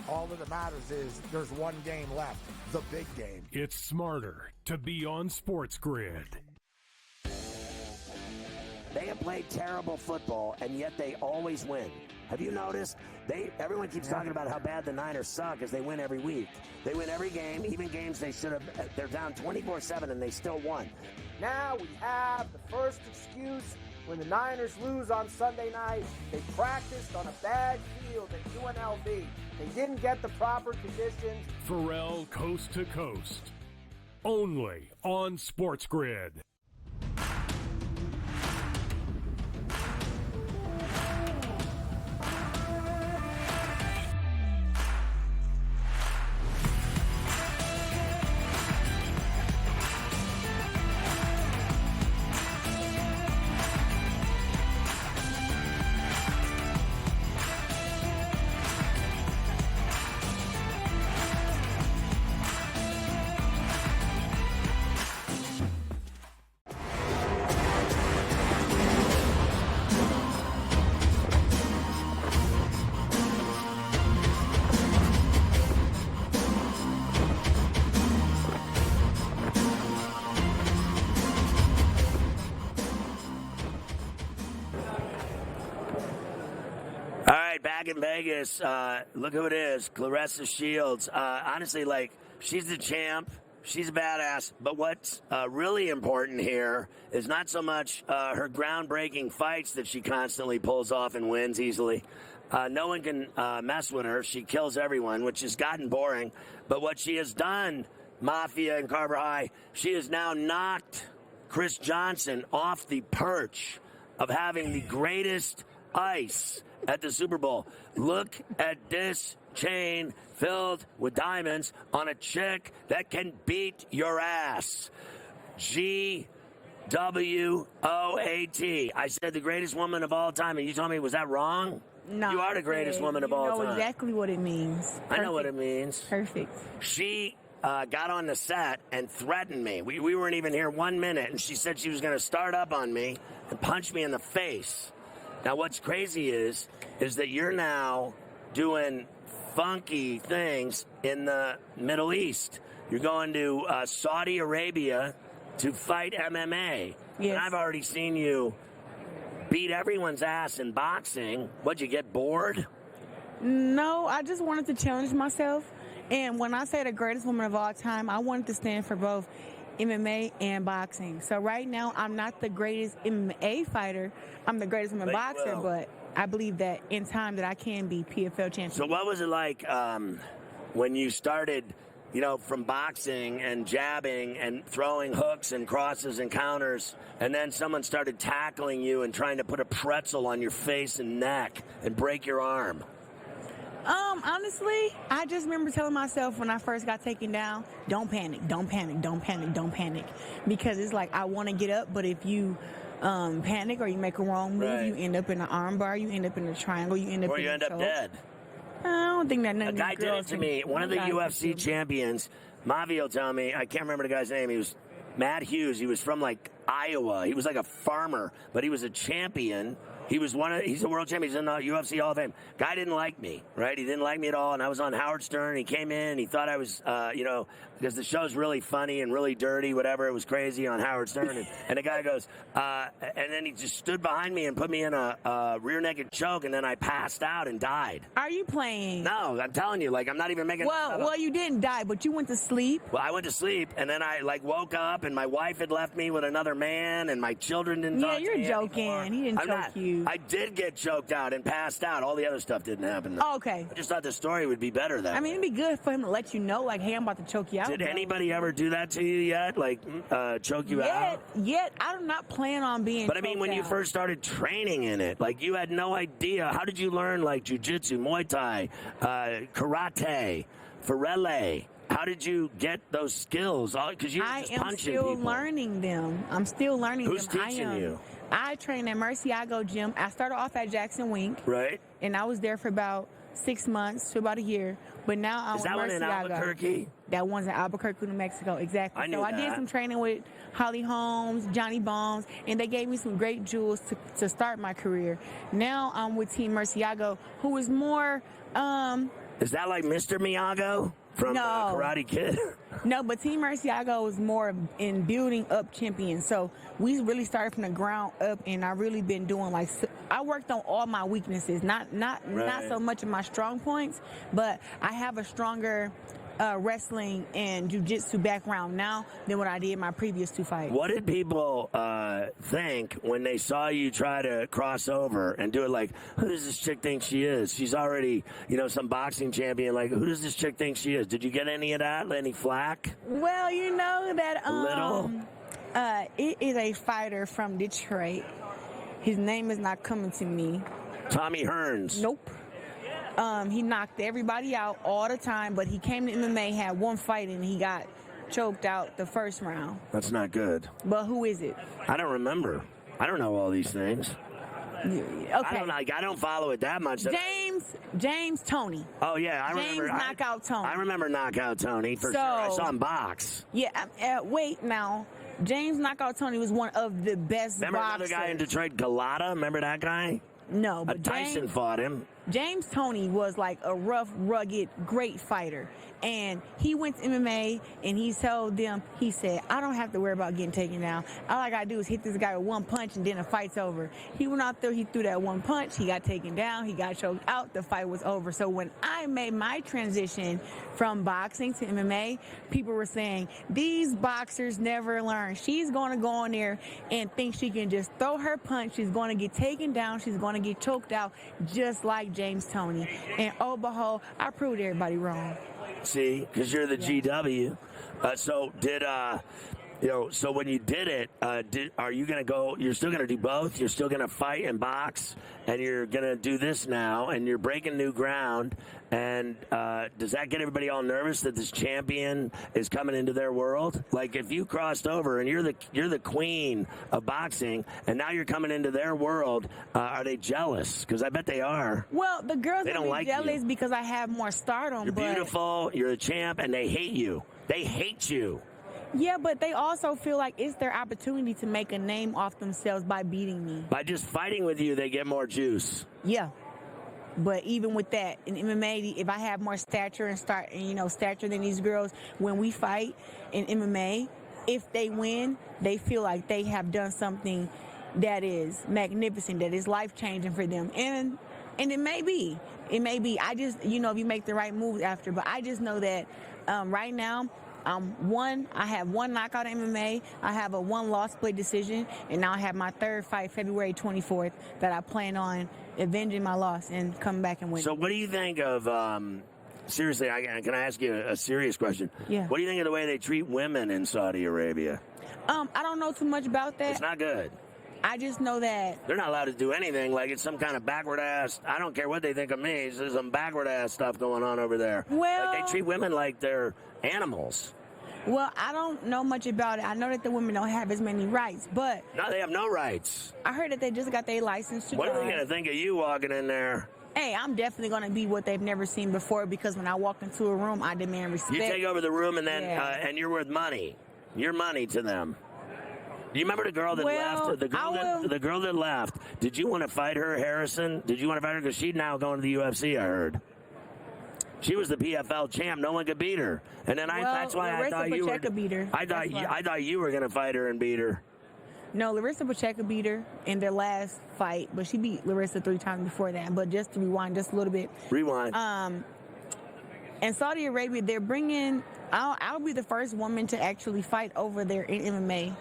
All that matters is there's 1 game left, the big game. It's smarter to be on SportsGrid. They have played terrible football, and yet they always win. Have you noticed? Everyone keeps talking about how bad the Niners suck as they win every week. They win every game, even games they're down 24-7, and they still won. Now we have the first excuse when the Niners lose on Sunday night. They practiced on a bad field at UNLV. They didn't get the proper conditions. Ferrall coast to coast. Only on SportsGrid. from Vegas. Look who it is, Clarissa Shields. Honestly, she's the champ. She's a badass. But what's really important here is not so much her groundbreaking fights that she constantly pulls off and wins easily. No one can mess with her. She kills everyone, which has gotten boring. But what she has done, Mafia and Carver High, she has now knocked Chris Johnson off the perch of having the greatest ice at the Super Bowl. Look at this chain filled with diamonds on a chick that can beat your ass. GWOAT. I said the greatest woman of all time, and you told me, was that wrong? No. You are the greatest woman of all time. You know exactly what it means. Perfect. I know what it means. Perfect. She got on the set and threatened me. We weren't even here 1 minute, and she said she was going to start up on me and punch me in the face. Now, what's crazy is that you're now doing funky things in the Middle East. You're going to Saudi Arabia to fight MMA. Yes. And I've already seen you beat everyone's ass in boxing. What'd you get, bored? No, I just wanted to challenge myself. And when I say the greatest woman of all time, I wanted to stand for both MMA and boxing. So right now, I'm not the greatest MMA fighter. I'm the greatest woman boxer, but I believe that in time that I can be PFL champion. So what was it like when you started, from boxing and jabbing and throwing hooks and crosses and counters, and then someone started tackling you and trying to put a pretzel on your face and neck and break your arm? Honestly, I just remember telling myself when I first got taken down, don't panic, don't panic, don't panic, don't panic. Because it's like, I want to get up, but if you panic or you make a wrong move, Right. you end up in an arm bar, you end up in a triangle, you end up Or in you a end up choke. dead. I don't think that none A of guy these did it girls to can- me. One of the guys can UFC do it. champions, Mavi will tell me, I can't remember the guy's name. He was Matt Hughes. He was from Iowa. He was like a farmer, but he was a champion. He's a world champion. He's in the UFC Hall of Fame. Guy didn't like me, right? He didn't like me at all. And I was on Howard Stern. He came in. He thought I was, because the show's really funny and really dirty, whatever. It was crazy on Howard Stern. And the guy goes, and then he just stood behind me and put me in a rear naked choke. And then I passed out and died. Are you playing? No, I'm telling you, I'm not even making this stuff up. Well, you didn't die, but you went to sleep. Well, I went to sleep, and then I woke up, and my wife had left me with another man, and my children didn't talk to me you're joking. anymore. He didn't I'm choke not. you. I did get choked out and passed out. All the other stuff didn't happen. Though. Oh, okay. I just thought the story would be better that way. It'd be good for him to let you know, hey, I'm about to choke you out. Did anybody ever do that to you yet? Choke you out? Yet, I'm not planning on being. But I mean, when you out. first started training in it, you had no idea. How did you learn jiu-jitsu, Muay Thai, karate, Farrelle? How did you get those skills? Because you were just punching people. I am still learning them. I'm still learning Who's them. teaching you? I train at Murcielago Gym. I started off at Jackson Wink. Right. And I was there for about 6 months to about a year. But now I'm Is that one in Albuquerque? That one's in Albuquerque, New Mexico. Exactly. I knew I did that. some training with Holly Holmes, Johnny Bones, and they gave me some great jewels to start my career. Now I'm with Team Murcielago, who is more... Is that like Mr. Miyagi from Karate Kid? No, but Team Murcielago is more in building up champions. So we really started from the ground up, and I've really been doing I worked on all my weaknesses, not so much of my strong points, but I have a stronger wrestling and jiu-jitsu background now than what I did in my previous 2 fights. What did people think when they saw you try to cross over and do it who does this chick think she is? She's already, some boxing champion. Who does this chick think she is? Did you get any of that? Any flack? Well, you know that a little? It is a fighter from Detroit. His name is not coming to me. Tommy Hearns. Nope. He knocked everybody out all the time, but he came to MMA, had one fight, and he got choked out the first round. That's not good. But who is it? I don't remember. I don't know all these things. Okay. I don't follow it that much. James Toney. Oh, yeah. I James remember. Knockout Tony. I remember Knockout Tony for sure. I saw him box. Yeah. Wait now. James Knockout Tony was one of the best Remember boxers. another guy in Detroit, Galata? Remember that guy? No, but Tyson fought him. James Toney was like a rough, rugged, great fighter. And he went to MMA, and he told them, he said, I don't have to worry about getting taken down. All I got to do is hit this guy with one punch, and then the fight's over. He went out there, he threw that one punch, he got taken down, he got choked out, the fight was over. So when I made my transition from boxing to MMA, people were saying, these boxers never learn. She's going to go in there and think she can just throw her punch, she's going to get taken down, she's going to get choked out, just like James Toney. And oh, behold, I proved everybody wrong. See, because you're the GW. So when you did it, are you going to go, you're still going to do both? You're still going to fight and box, and you're going to do this now, and you're breaking new ground. And does that get everybody all nervous that this champion is coming into their world? Like, if you crossed over and you're the queen of boxing, and now you're coming into their world, are they jealous? Because I bet they are. Well, the girls they are don't like jealous you. because I have more stardom. You're beautiful, you're a champ, and they hate you. They hate you. Yeah, but they also feel like it's their opportunity to make a name off themselves by beating me. By just fighting with you, they get more juice. Yeah. But even with that, in MMA, if I have more stature stature than these girls, when we fight in MMA, if they win, they feel like they have done something that is magnificent, that is life-changing for them. And it may be. It may be. I just, if you make the right moves after. But I just know that right now, I have one knockout in MMA. I have a one-loss split decision, and now I have my third fight February 24th that I plan on avenging my loss and coming back and winning. So what do you think of, seriously, can I ask you a serious question? Yeah. What do you think of the way they treat women in Saudi Arabia? I don't know too much about that. It's not good. I just know that they're not allowed to do anything. Like, it's some kind of backward ass. I don't care what they think of me. There's some backward ass stuff going on over there. Well, like, they treat women like they're animals. Well, I don't know much about it. I know that the women don't have as many rights, but no, they have no rights. I heard that they just got their license to What drive. are they going to think of you walking in there? Hey, I'm definitely going to be what they've never seen before, because when I walk into a room, I demand respect. You take over the room, and then and you're worth money. You're money to them. Do you remember the girl that left? The girl that left. Did you want to fight her, Harrison? Did you want to fight her? Because she's now going to the UFC, I heard. She was the PFL champ. No one could beat her. And then that's why I thought you were. Beat her. I thought you were going to fight her and beat her. No, Larissa Pacheco beat her in their last fight, but she beat Larissa 3 times before that. But just to rewind just a little bit. Rewind. In Saudi Arabia, they're bringing. I'll be the first woman to actually fight over there in MMA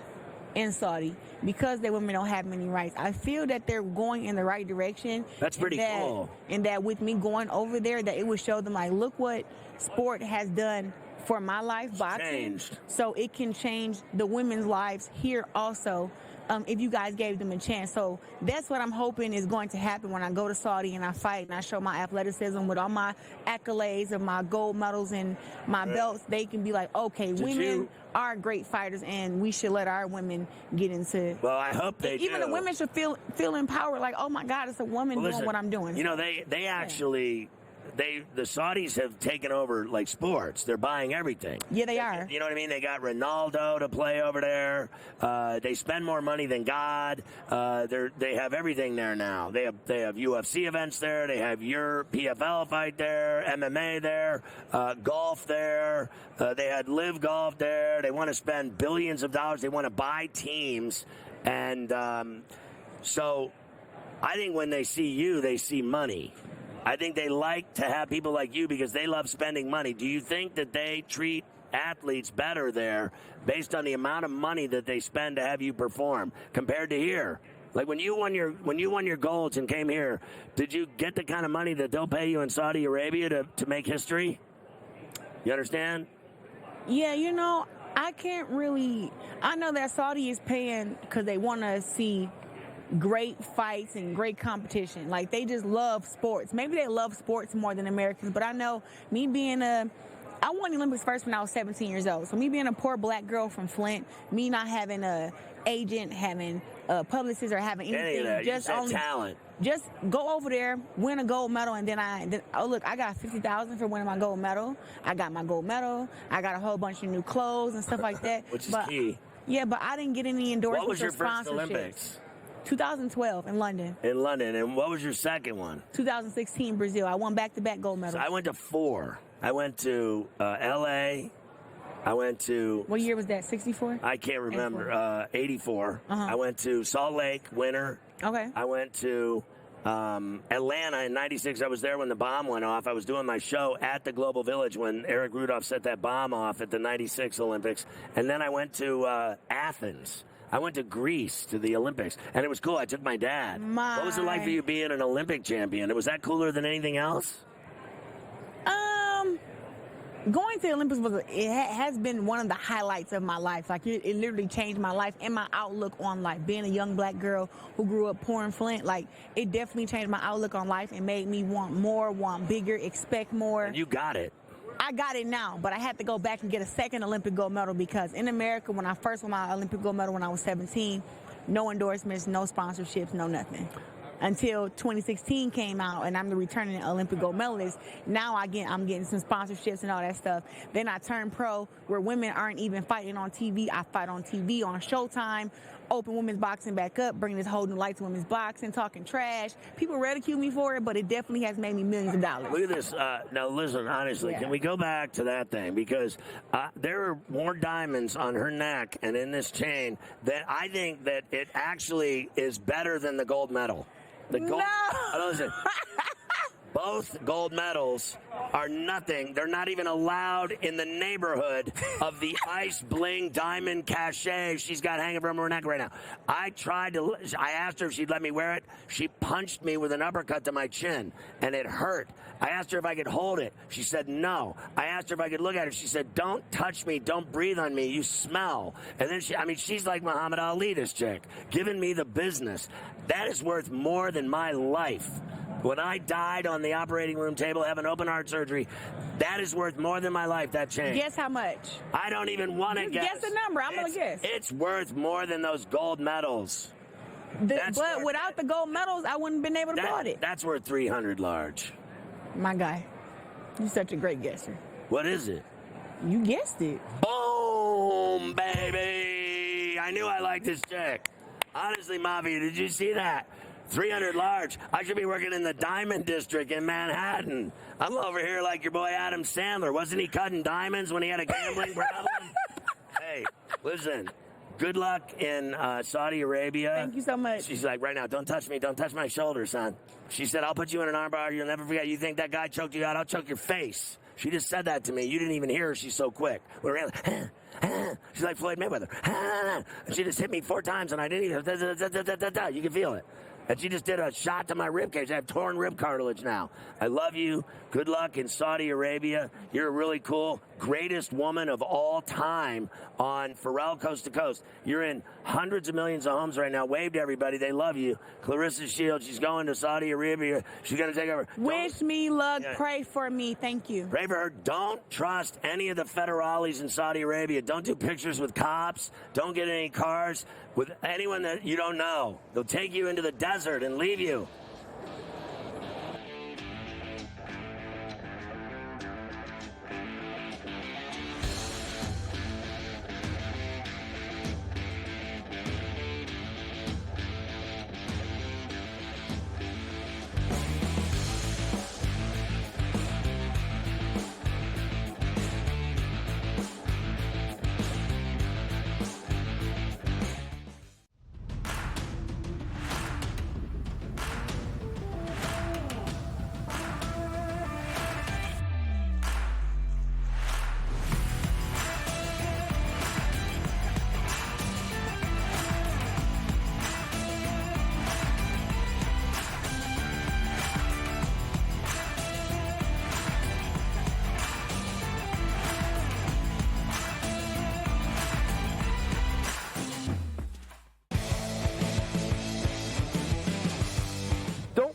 in Saudi, because the women don't have many rights. I feel that they're going in the right direction. That's pretty cool. And that with me going over there, that it would show them, like, look what sport has done for my life, boxing. Changed. So it can change the women's lives here also, if you guys gave them a chance. So that's what I'm hoping is going to happen when I go to Saudi and I fight and I show my athleticism with all my accolades of my gold medals and my belts. They can be like, okay, women are great fighters, and we should let our women get into it. Well, I hope they Even do. the women should feel empowered, like, oh my God, it's a woman doing what I'm doing. They actually... The Saudis have taken over, like, sports. They're buying everything. Yeah, they are. You know what I mean? They got Ronaldo to play over there. They spend more money than God. They have everything there now. They have UFC events there. They have your PFL fight there, MMA there, golf there. They had Live Golf there. They want to spend billions of dollars. They want to buy teams. And so I think when they see you, they see money. I think they like to have people like you because they love spending money. Do you think that they treat athletes better there based on the amount of money that they spend to have you perform compared to here? Like, when you won your golds and came here, did you get the kind of money that they'll pay you in Saudi Arabia to make history? You understand? Yeah, I can't really. I know that Saudi is paying because they want to see great fights and great competition. Like, they just love sports. Maybe they love sports more than Americans, but I know me being I won the Olympics first when I was 17 years old. So me being a poor black girl from Flint, me not having a agent, having a publicist, or having anything, just only talent. Just go over there, win a gold medal, and then I got $50,000 for winning my gold medal. I got my gold medal. I got a whole bunch of new clothes and stuff like that. Which is key. Yeah, but I didn't get any endorsements What was your or first sponsorships. Olympics? 2012 in London. In London. And what was your second one? 2016 Brazil. I won back-to-back gold medals. So I went to 4. I went to L.A. I went to... What year was that, 64? I can't remember. 84. I went to Salt Lake, winter. Okay. I went to Atlanta in 96. I was there when the bomb went off. I was doing my show at the Global Village when Eric Rudolph set that bomb off at the 96 Olympics. And then I went to Athens. I went to Greece to the Olympics, and it was cool. I took my dad. What was it like for you being an Olympic champion? Was that cooler than anything else? Going to the Olympics has been one of the highlights of my life. Like, it literally changed my life and my outlook on life. Being a young black girl who grew up poor in Flint, like, it definitely changed my outlook on life and made me want more, want bigger, expect more. And you got it. I got it now, but I had to go back and get a second Olympic gold medal because in America, when I first won my Olympic gold medal when I was 17, no endorsements, no sponsorships, no nothing. Until 2016 came out, and I'm the returning Olympic gold medalist. Now I'm getting some sponsorships and all that stuff. Then I turned pro, where women aren't even fighting on TV. I fight on TV, on Showtime, open women's boxing back up, bringing this whole new light to women's boxing, talking trash. People ridicule me for it, but it definitely has made me millions of dollars. Look at this. Now, listen, honestly, can we go back to that thing? Because there are more diamonds on her neck and in this chain that I think that it actually is better than the gold medal. Listen, both gold medals are nothing. They're not even allowed in the neighborhood of the ice bling diamond cachet she's got hanging from her neck right now. I asked her if she'd let me wear it. She punched me with an uppercut to my chin, and it hurt. I asked her if I could hold it. She said no. I asked her if I could look at it. She said, don't touch me. Don't breathe on me. You smell. And then she's like Muhammad Ali, this chick, giving me the business. That is worth more than my life. When I died on the operating room table having open heart surgery, that is worth more than my life, that chain. Guess how much? I don't even want to guess. Guess the number. I'm going to guess. It's worth more than those gold medals. But without the gold medals, I wouldn't have been able to bought it. That's worth 300 large. My guy, you're such a great guesser. What is it? You guessed it. Boom, baby. I knew I liked this chick. Honestly, Mavi, did you see that? 300 large. I should be working in the Diamond District in Manhattan. I'm over here like your boy Adam Sandler. Wasn't he cutting diamonds when he had a gambling problem? Hey, listen. Good luck in Saudi Arabia. Thank you so much. She's like, right now, don't touch me. Don't touch my shoulder, son. She said, I'll put you in an armbar. You'll never forget. You think that guy choked you out? I'll choke your face. She just said that to me. You didn't even hear her. She's so quick. We were like, she's like Floyd Mayweather. And she just hit me 4 times, and I didn't even. You can feel it. And she just did a shot to my ribcage. I have torn rib cartilage now. I love you. Good luck in Saudi Arabia. You're really cool. Greatest woman of all time on Ferrall Coast to Coast. You're in hundreds of millions of homes right now. Wave to everybody. They love you. Clarissa Shields, she's going to Saudi Arabia. She's going to take over. Wish me luck. Yeah. Pray for me. Thank you. Pray for her. Don't trust any of the federales in Saudi Arabia. Don't do pictures with cops. Don't get any cars with anyone that you don't know. They'll take you into the desert and leave you.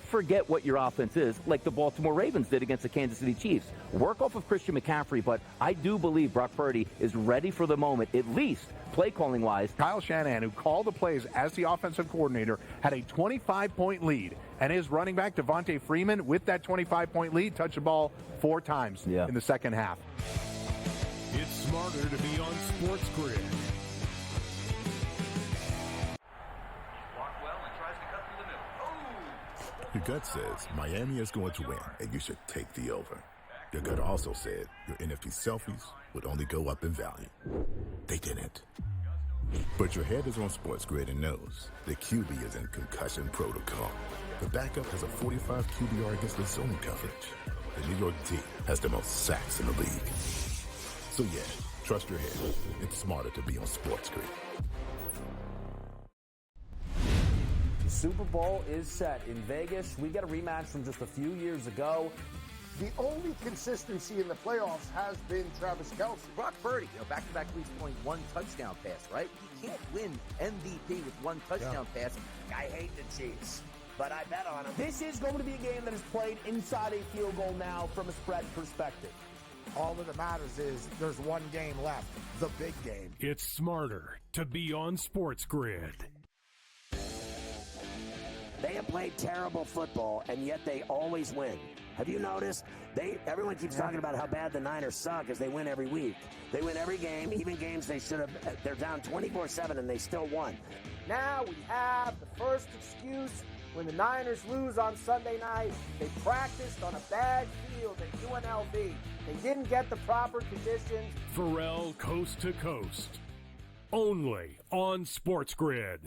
Forget what your offense is, like the Baltimore Ravens did against the Kansas City Chiefs. Work off of Christian McCaffrey, but I do believe Brock Purdy is ready for the moment, at least play-calling wise. Kyle Shanahan, who called the plays as the offensive coordinator, had a 25-point lead. And his running back, Devontae Freeman, with that 25-point lead, touched the ball 4 times in the second half. It's smarter to be on SportsGrid. Your gut says Miami is going to win, and you should take the over. Your gut also said your NFT selfies would only go up in value. They didn't. But your head is on SportsGrid and knows the QB is in concussion protocol. The backup has a 45 QBR against the zone coverage. The New York D has the most sacks in the league. So yeah, trust your head. It's smarter to be on SportsGrid. The Super Bowl is set in Vegas. We get a rematch from just a few years ago. The only consistency in the playoffs has been Travis Kelce. Brock Purdy, back-to-back weeks playing one touchdown pass, right? You can't win MVP with one touchdown pass. I hate the Chiefs, but I bet on them. This is going to be a game that is played inside a field goal now from a spread perspective. All that matters is there's one game left, the big game. It's smarter to be on SportsGrid. They have played terrible football, and yet they always win. Have you noticed? Everyone keeps talking about how bad the Niners suck as they win every week. They win every game, even games they should have. They're down 24-7, and they still won. Now we have the first excuse when the Niners lose on Sunday night. They practiced on a bad field at UNLV. They didn't get the proper conditions. Ferrall coast to coast. Only on SportsGrid.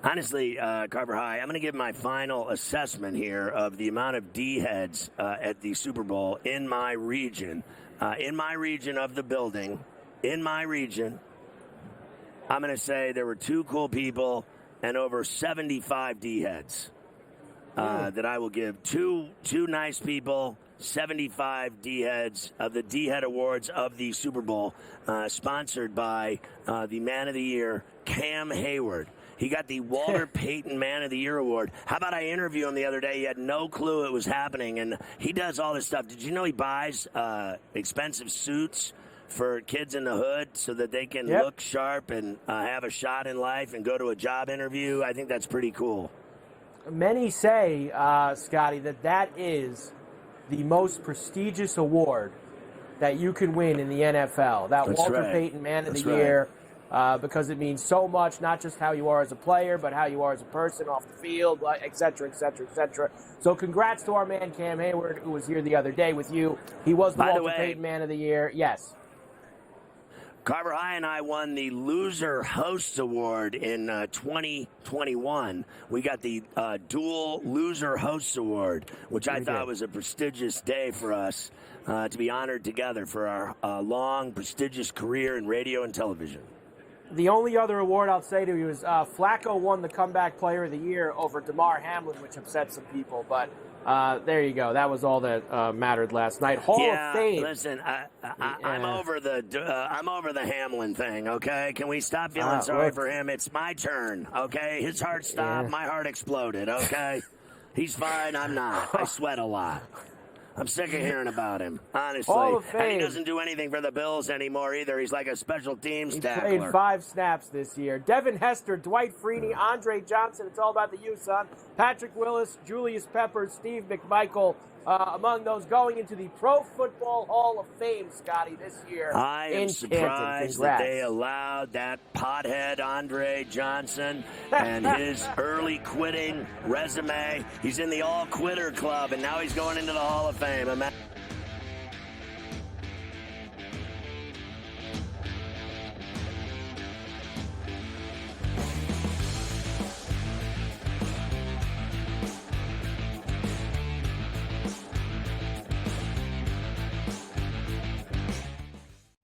Honestly, Carver High, I'm going to give my final assessment here of the amount of D-heads at the Super Bowl in my region of the building, in my region. I'm going to say there were 2 cool people and over 75 D-heads that I will give. Two nice people, 75 D-heads of the D-head awards of the Super Bowl, sponsored by the Man of the Year, Cam Hayward. He got the Walter Payton Man of the Year award. How about I interviewed him the other day? He had no clue it was happening, and he does all this stuff. Did you know he buys expensive suits for kids in the hood so that they can look sharp and have a shot in life and go to a job interview? I think that's pretty cool. Many say, Scotty, that is the most prestigious award that you can win in the NFL. That That's Walter right. Payton Man of That's the Year. Because it means so much, not just how you are as a player, but how you are as a person off the field, et cetera, et cetera, et cetera. So congrats to our man Cam Hayward, who was here the other day with you. He was the Walter Payton Man of the Year. Yes. Carver High and I won the Loser Hosts Award in 2021. We got the dual Loser Hosts Award, which I thought was a prestigious day for us to be honored together for our long, prestigious career in radio and television. The only other award I'll say to you is Flacco won the Comeback Player of the Year over DeMar Hamlin, which upset some people. But there you go. That was all that mattered last night. Hall of Fame. Listen, I'm over the Hamlin thing. Okay, can we stop feeling sorry for him? It's my turn. Okay, his heart stopped. My heart exploded. Okay, he's fine. I'm not. I sweat a lot. I'm sick of hearing about him, honestly. Hall of Fame. And he doesn't do anything for the Bills anymore either. He's like a special teams tackler. He played 5 snaps this year. Devin Hester, Dwight Freeney, Andre Johnson. It's all about the youth, son. Patrick Willis, Julius Peppers, Steve McMichael. Among those going into the Pro Football Hall of Fame, Scotty, this year. I am surprised that they allowed that pothead Andre Johnson and his early quitting resume. He's in the all-quitter club, and now he's going into the Hall of Fame.